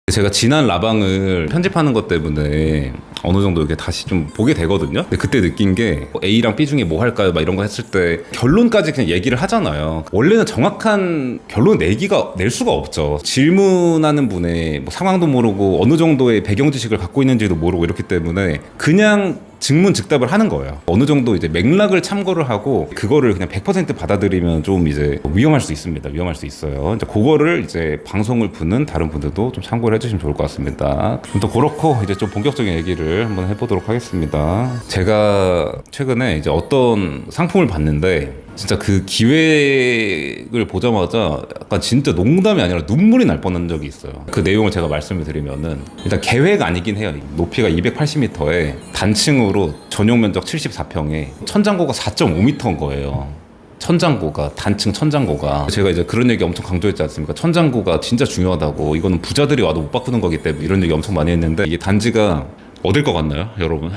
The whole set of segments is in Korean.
제가 지난 라방을 편집하는 것 때문에 어느 정도 이렇게 다시 좀 보게 되거든요. 근데 그때 느낀 게 A랑 B 중에 뭐 할까요? 막 이런 거 했을 때 결론까지 그냥 얘기를 하잖아요. 원래는 정확한 결론 낼 수가 없죠. 질문하는 분의 뭐 상황도 모르고 어느 정도의 배경 지식을 갖고 있는지도 모르고 이렇기 때문에 그냥 증문즉답을 하는 거예요. 어느 정도 이제 맥락을 참고를 하고 그거를 그냥 100% 받아들이면 좀 이제 위험할 수 있습니다. 위험할 수 있어요. 이제 그거를 이제 방송을 보는 다른 분들도 좀 참고를 해주시면 좋을 것 같습니다. 또 그렇고 이제 좀 본격적인 얘기를 한번 해보도록 하겠습니다. 제가 최근에 이제 어떤 상품을 봤는데 진짜 그 기획을 보자마자 약간 진짜 농담이 아니라 눈물이 날 뻔한 적이 있어요. 그 내용을 제가 말씀을 드리면은 일단 계획 아니긴 해요. 높이가 280m에 단층으로 전용 면적 74평에 천장고가 4.5m인 거예요. 천장고가, 단층 천장고가. 제가 이제 그런 얘기 엄청 강조했지 않습니까? 천장고가 진짜 중요하다고. 이거는 부자들이 와도 못 바꾸는 거기 때문에 이런 얘기 엄청 많이 했는데 이게 단지가 어딜 것 같나요, 여러분?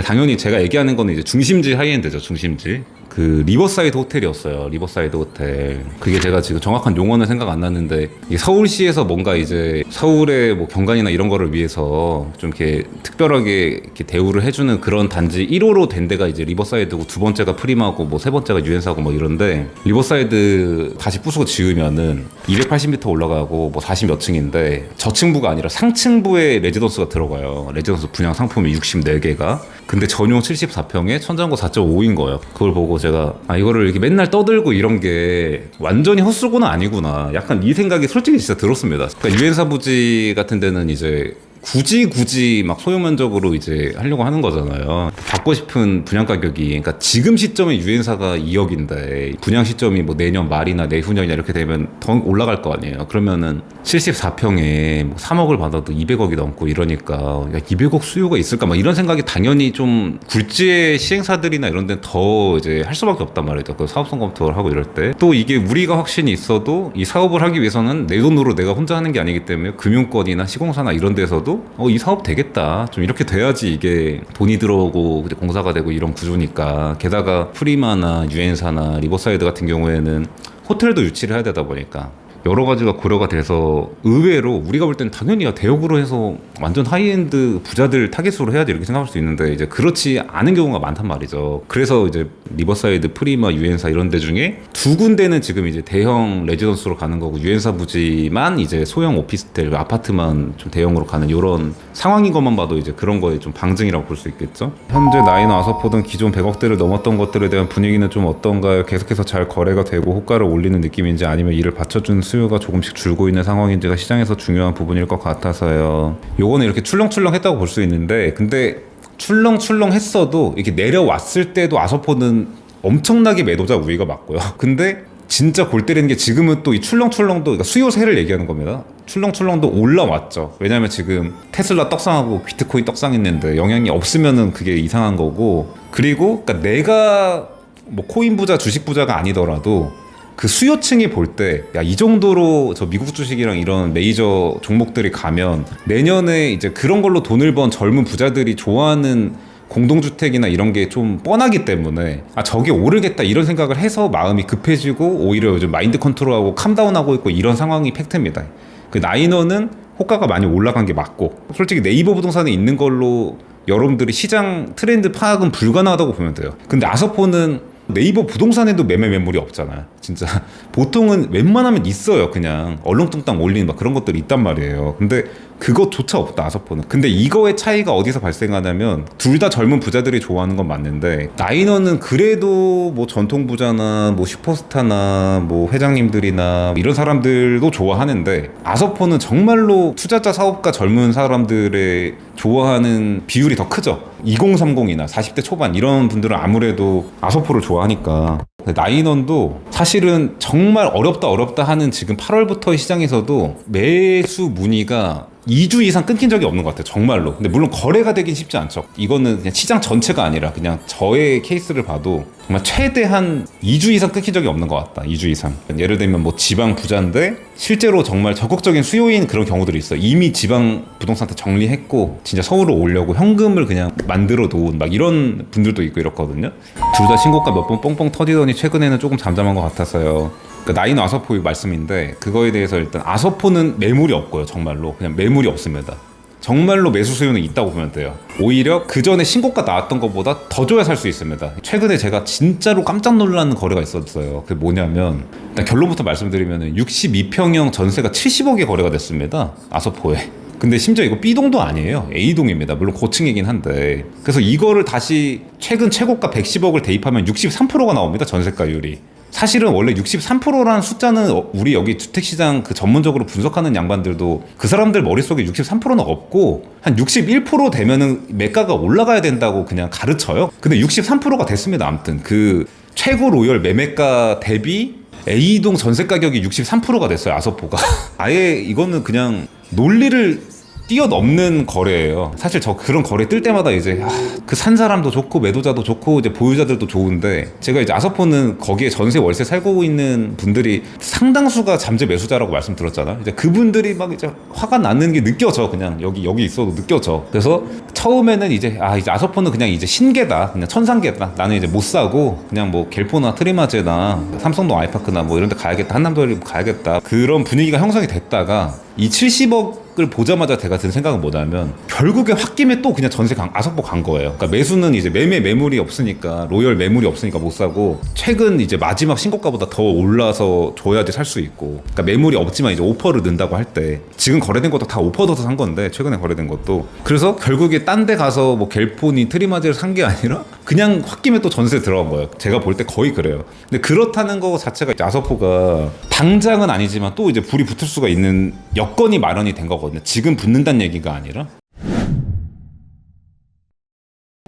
당연히 제가 얘기하는 거는 이제 중심지 하이엔드죠, 중심지. 그 리버사이드 호텔이었어요. 리버사이드 호텔. 그게 제가 지금 정확한 용어는 생각 안 났는데 이게 서울시에서 뭔가 이제 서울의 뭐 경관이나 이런 거를 위해서 좀 이렇게 특별하게 이렇게 대우를 해주는 그런 단지 1호로 된 데가 이제 리버사이드고 두 번째가 프리마고 뭐 세 번째가 유엔사고 뭐 이런데 리버사이드 다시 부수고 지으면은 280m 올라가고 뭐 40 몇 층인데 저층부가 아니라 상층부에 레지던스가 들어가요. 레지던스 분양 상품이 64개가. 근데 전용 74평에 천장고 4.5인 거예요. 그걸 보고 제가 이거를 이렇게 맨날 떠들고 이런 게 완전히 헛수고는 아니구나. 약간 이 생각이 솔직히 진짜 들었습니다. 그러니까 유엔사 부지 같은 데는 이제 굳이 막 소형 면적으로 이제 하려고 하는 거잖아요. 받고 싶은 분양 가격이, 그러니까 지금 시점에 유엔사가 2억인데 분양 시점이 뭐 내년 말이나 내후년이나 이렇게 되면 더 올라갈 거 아니에요. 그러면은 74평에 뭐 3억을 받아도 200억이 넘고 이러니까 야, 200억 수요가 있을까? 막 이런 생각이 당연히 좀 굴지의 시행사들이나 이런 데는 더 이제 할 수밖에 없단 말이죠. 그 사업성 검토를 하고 이럴 때. 또 이게 우리가 확신이 있어도 이 사업을 하기 위해서는 내 돈으로 내가 혼자 하는 게 아니기 때문에 금융권이나 시공사나 이런 데서도 이 사업 되겠다. 좀 이렇게 돼야지 이게 돈이 들어오고 공사가 되고 이런 구조니까. 게다가 프리마나 유엔사나 리버사이드 같은 경우에는 호텔도 유치를 해야 되다 보니까 여러 가지가 고려가 돼서 의외로 우리가 볼 때는 당연히 대역으로 해서 완전 하이엔드 부자들 타겟으로 해야지 이렇게 생각할 수 있는데 이제 그렇지 않은 경우가 많단 말이죠. 그래서 이제 리버사이드, 프리마, 유엔사 이런 데 중에 두 군데는 지금 이제 대형 레지던스로 가는 거고 유엔사 부지만 이제 소형 오피스텔, 아파트만 좀 대형으로 가는 이런 상황인 것만 봐도 이제 그런 거에 좀 방증이라고 볼 수 있겠죠. 현재 나이나 아서포든 기존 100억대를 넘었던 것들에 대한 분위기는 좀 어떤가요? 계속해서 잘 거래가 되고 호가를 올리는 느낌인지 아니면 이를 받쳐준 수요가 조금씩 줄고 있는 상황인지가 시장에서 중요한 부분일 것 같아서요. 요거는 이렇게 출렁출렁 했다고 볼 수 있는데 근데 출렁출렁 했어도 이렇게 내려왔을 때도 아서포는 엄청나게 매도자 우위가 맞고요. 근데 진짜 골 때리는 게 지금은 또 이 출렁출렁도, 그러니까 수요세를 얘기하는 겁니다. 출렁출렁도 올라왔죠. 왜냐면 지금 테슬라 떡상하고 비트코인 떡상했는데 영향이 없으면은 그게 이상한 거고, 그리고 그러니까 내가 뭐 코인 부자, 주식 부자가 아니더라도 그 수요층이 볼 때 야, 이 정도로 저 미국 주식이랑 이런 메이저 종목들이 가면 내년에 이제 그런 걸로 돈을 번 젊은 부자들이 좋아하는 공동주택이나 이런 게 좀 뻔하기 때문에 저게 오르겠다 이런 생각을 해서 마음이 급해지고 오히려 요즘 마인드 컨트롤하고 캄다운하고 있고 이런 상황이 팩트입니다. 그 나이너는 호가가 많이 올라간 게 맞고 솔직히 네이버 부동산에 있는 걸로 여러분들이 시장 트렌드 파악은 불가능하다고 보면 돼요. 근데 아서포는 네이버 부동산에도 매매 매물이 없잖아요. 진짜 보통은 웬만하면 있어요. 그냥 얼렁뚱땅 올리는 막 그런 것들이 있단 말이에요. 근데 그것조차 없다, 아서포는. 근데 이거의 차이가 어디서 발생하냐면 둘 다 젊은 부자들이 좋아하는 건 맞는데 나이너는 그래도 뭐 전통 부자나 뭐 슈퍼스타나 뭐 회장님들이나 이런 사람들도 좋아하는데 아서포는 정말로 투자자, 사업가, 젊은 사람들의 좋아하는 비율이 더 크죠. 2030이나 40대 초반 이런 분들은 아무래도 아서포를 좋아하니까. 나인원도 사실은 정말 어렵다 하는 지금 8월부터 시장에서도 매수 문의가 2주 이상 끊긴 적이 없는 것 같아요. 정말로. 근데 물론 거래가 되긴 쉽지 않죠. 이거는 그냥 시장 전체가 아니라 그냥 저의 케이스를 봐도 정말 최대한 2주 이상 끊긴 적이 없는 것 같다. 2주 이상. 예를 들면 뭐 지방 부자인데 실제로 정말 적극적인 수요인 그런 경우들이 있어요. 이미 지방 부동산 다 정리했고 진짜 서울로 오려고 현금을 그냥 만들어 놓은 막 이런 분들도 있고 이렇거든요. 둘 다 신고가 몇 번 뻥뻥 터지더니 최근에는 조금 잠잠한 것 같아서요. 그러니까 나이노 아서포 말씀인데 그거에 대해서 일단 아서포는 매물이 없고요. 정말로 그냥 매물이 없습니다. 정말로 매수 수요는 있다고 보면 돼요. 오히려 그 전에 신고가 나왔던 것보다 더 줘야 살 수 있습니다. 최근에 제가 진짜로 깜짝 놀라는 거래가 있었어요. 그게 뭐냐면 일단 결론부터 말씀드리면 62평형 전세가 70억에 거래가 됐습니다. 아서포에. 근데 심지어 이거 B동도 아니에요. A동입니다. 물론 고층이긴 한데. 그래서 이거를 다시 최근 최고가 110억을 대입하면 63%가 나옵니다. 전세가율이. 사실은 원래 63%라는 숫자는 우리 여기 주택시장 그 전문적으로 분석하는 양반들도 그 사람들 머릿속에 63%는 없고 한 61% 되면은 매가가 올라가야 된다고 그냥 가르쳐요. 근데 63%가 됐습니다. 아무튼 그 최고 로열 매매가 대비 A동 전세 가격이 63%가 됐어요. 아서포가. 아예 이거는 그냥 논리를 뛰어넘는 거래예요. 사실 저 그런 거래 뜰 때마다 이제 그 산 사람도 좋고 매도자도 좋고 이제 보유자들도 좋은데 제가 이제 아서포는 거기에 전세 월세 살고 있는 분들이 상당수가 잠재 매수자라고 말씀드렸잖아요. 이제 그분들이 막 이제 화가 나는 게 느껴져. 그냥 여기 있어도 느껴져. 그래서 처음에는 이제 이제 아서포는 그냥 이제 신계다. 그냥 천상계다. 나는 이제 못 사고 그냥 뭐 갤포나 트리마제나 삼성동 아이파크나 뭐 이런 데 가야겠다. 한남동에 가야겠다. 그런 분위기가 형성이 됐다가 이 70억을 보자마자 제가 든 생각은 뭐냐면 결국에 홧김에 또 그냥 전세 아서포 간 거예요. 그러니까 매수는 이제 매물이 없으니까 로열 매물이 없으니까 못 사고 최근 이제 마지막 신고가보다 더 올라서 줘야지 살 수 있고 그러니까 매물이 없지만 이제 오퍼를 넣는다고 할 때 지금 거래된 것도 다 오퍼 넣어서 산 건데 최근에 거래된 것도 그래서 결국에 딴 데 가서 뭐 갤폰이 트리마제를 산 게 아니라 그냥 홧김에 또 전세 들어간 거예요. 제가 볼 때 거의 그래요. 근데 그렇다는 거 자체가 이제 아서포가 당장은 아니지만 또 이제 불이 붙을 수가 있는 여건이 마련이 된 거거든요. 지금 붙는다는 얘기가 아니라.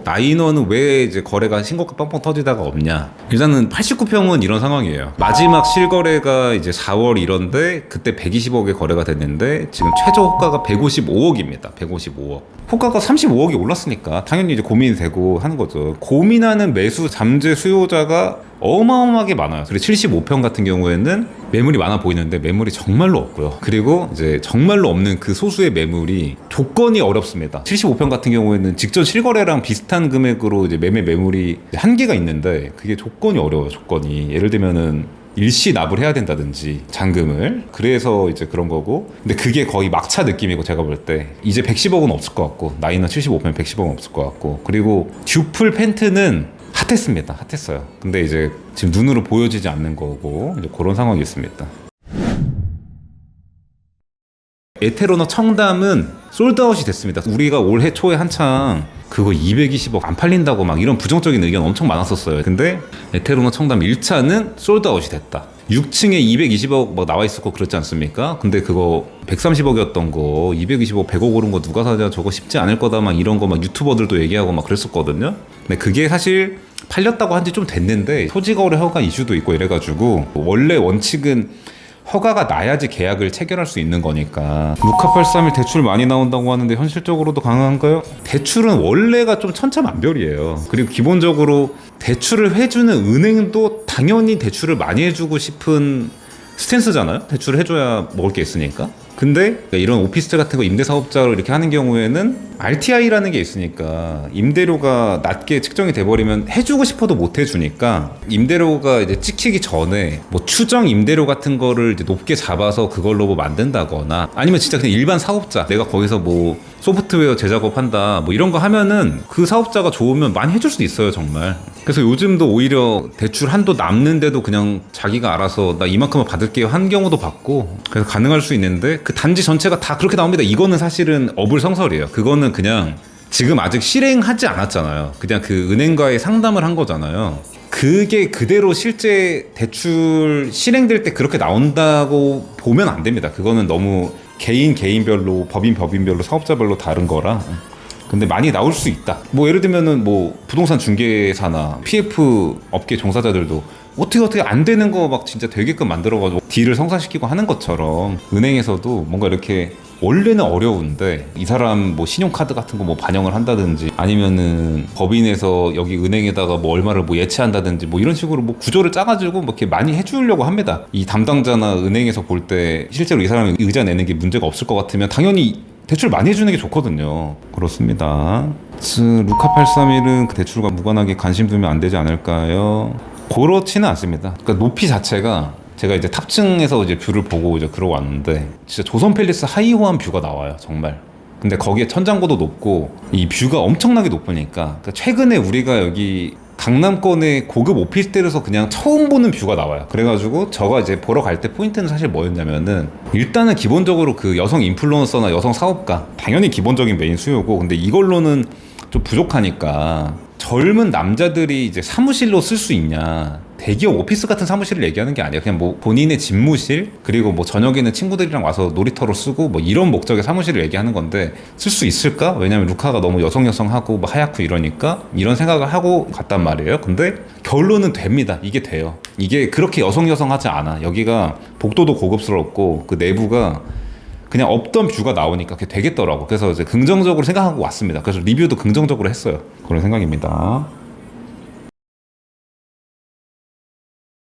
나인원은 왜 이제 거래가 신고가 뻥뻥 터지다가 없냐? 일단은 89평은 이런 상황이에요. 마지막 실거래가 이제 4월 이런데 그때 120억에 거래가 됐는데 지금 최저 호가가 155억입니다. 155억. 호가가 35억이 올랐으니까 당연히 이제 고민이 되고 하는 거죠. 고민하는 매수 잠재 수요자가 어마어마하게 많아요. 그리고 75평 같은 경우에는 매물이 많아 보이는데 매물이 정말로 없고요. 그리고 이제 정말로 없는 그 소수의 매물이 조건이 어렵습니다. 75평 같은 경우에는 직전 실거래랑 비슷한 금액으로 이제 매물이 한계가 있는데 그게 조건이 어려워요. 조건이. 예를 들면은 일시 납을 해야 된다든지 잔금을 그래서 이제 그런 거고 근데 그게 거의 막차 느낌이고 제가 볼 때 이제 110억은 없을 것 같고 나이는 75면 110억은 없을 것 같고 그리고 듀플 펜트는 핫했습니다. 핫했어요. 근데 이제 지금 눈으로 보여지지 않는 거고 이제 그런 상황이 있습니다. 에테로너 청담은 솔드아웃이 됐습니다. 우리가 올해 초에 한창 그거 220억 안 팔린다고 막 이런 부정적인 의견 엄청 많았었어요. 근데 에테로너 청담 1차는 솔드아웃이 됐다. 6층에 220억 막 나와 있었고 그렇지 않습니까? 근데 그거 130억이었던 거 225억 100억 오른 거 누가 사냐 저거 쉽지 않을 거다 막 이런 거 막 유튜버들도 얘기하고 막 그랬었거든요. 근데 그게 사실 팔렸다고 한 지 좀 됐는데 토지거래 허가 이슈도 있고 이래가지고 원래 원칙은 허가가 나야지 계약을 체결할 수 있는 거니까 루카 831 대출 많이 나온다고 하는데 현실적으로도 가능한가요? 대출은 원래가 좀 천차만별이에요. 그리고 기본적으로 대출을 해주는 은행도 당연히 대출을 많이 해주고 싶은 스탠스잖아요. 대출을 해줘야 먹을 게 있으니까. 근데 이런 오피스텔 같은 거 임대사업자로 이렇게 하는 경우에는 RTI라는 게 있으니까 임대료가 낮게 측정이 돼버리면 해주고 싶어도 못 해주니까 임대료가 이제 찍히기 전에 뭐 추정 임대료 같은 거를 이제 높게 잡아서 그걸로 뭐 만든다거나 아니면 진짜 그냥 일반 사업자 내가 거기서 뭐 소프트웨어 재작업한다 뭐 이런 거 하면은 그 사업자가 좋으면 많이 해줄 수도 있어요 정말. 그래서 요즘도 오히려 대출 한도 남는데도 그냥 자기가 알아서 나 이만큼은 받을게요 한 경우도 봤고 그래서 가능할 수 있는데 그 단지 전체가 다 그렇게 나옵니다. 이거는 사실은 어불성설이에요. 그거는 그냥 지금 아직 실행하지 않았잖아요. 그냥 그 은행과의 상담을 한 거잖아요. 그게 그대로 실제 대출 실행될 때 그렇게 나온다고 보면 안 됩니다. 그거는 너무 개인별로 법인별로 사업자별로 다른 거라. 근데 많이 나올 수 있다. 뭐 예를 들면은 뭐 부동산 중개사나 PF 업계 종사자들도 어떻게 안 되는 거 막 진짜 되게끔 만들어가지고 딜을 성사시키고 하는 것처럼 은행에서도 뭔가 이렇게 원래는 어려운데 이 사람 뭐 신용카드 같은 거 뭐 반영을 한다든지 아니면은 법인에서 여기 은행에다가 뭐 얼마를 뭐 예치한다든지 뭐 이런 식으로 뭐 구조를 짜가지고 뭐 이렇게 많이 해주려고 합니다. 이 담당자나 은행에서 볼 때 실제로 이 사람이 의자 내는 게 문제가 없을 것 같으면 당연히 대출 많이 해주는 게 좋거든요. 그렇습니다. 루카 831은 그 대출과 무관하게 관심 두면 안 되지 않을까요? 그렇지는 않습니다. 그러니까 높이 자체가 제가 이제 탑층에서 이제 뷰를 보고 이제 그러고 왔는데 진짜 조선 팰리스 하이호한 뷰가 나와요, 정말. 근데 거기에 천장고도 높고 이 뷰가 엄청나게 높으니까 그러니까 최근에 우리가 여기 강남권의 고급 오피스텔에서 그냥 처음 보는 뷰가 나와요. 그래가지고 저가 이제 보러 갈 때 포인트는 사실 뭐였냐면은 일단은 기본적으로 그 여성 인플루언서나 여성 사업가 당연히 기본적인 메인 수요고, 근데 이걸로는 좀 부족하니까 젊은 남자들이 이제 사무실로 쓸 수 있냐, 대기업 오피스 같은 사무실을 얘기하는 게 아니에요. 그냥 뭐 본인의 집무실, 그리고 뭐 저녁에는 친구들이랑 와서 놀이터로 쓰고 뭐 이런 목적의 사무실을 얘기하는 건데 쓸 수 있을까? 왜냐면 루카가 너무 여성하고 뭐 하얗고 이러니까 이런 생각을 하고 갔단 말이에요. 근데 결론은 됩니다. 이게 돼요. 이게 그렇게 여성하지 않아. 여기가 복도도 고급스럽고 그 내부가 그냥 없던 뷰가 나오니까 그게 되겠더라고. 그래서 이제 긍정적으로 생각하고 왔습니다. 그래서 리뷰도 긍정적으로 했어요. 그런 생각입니다.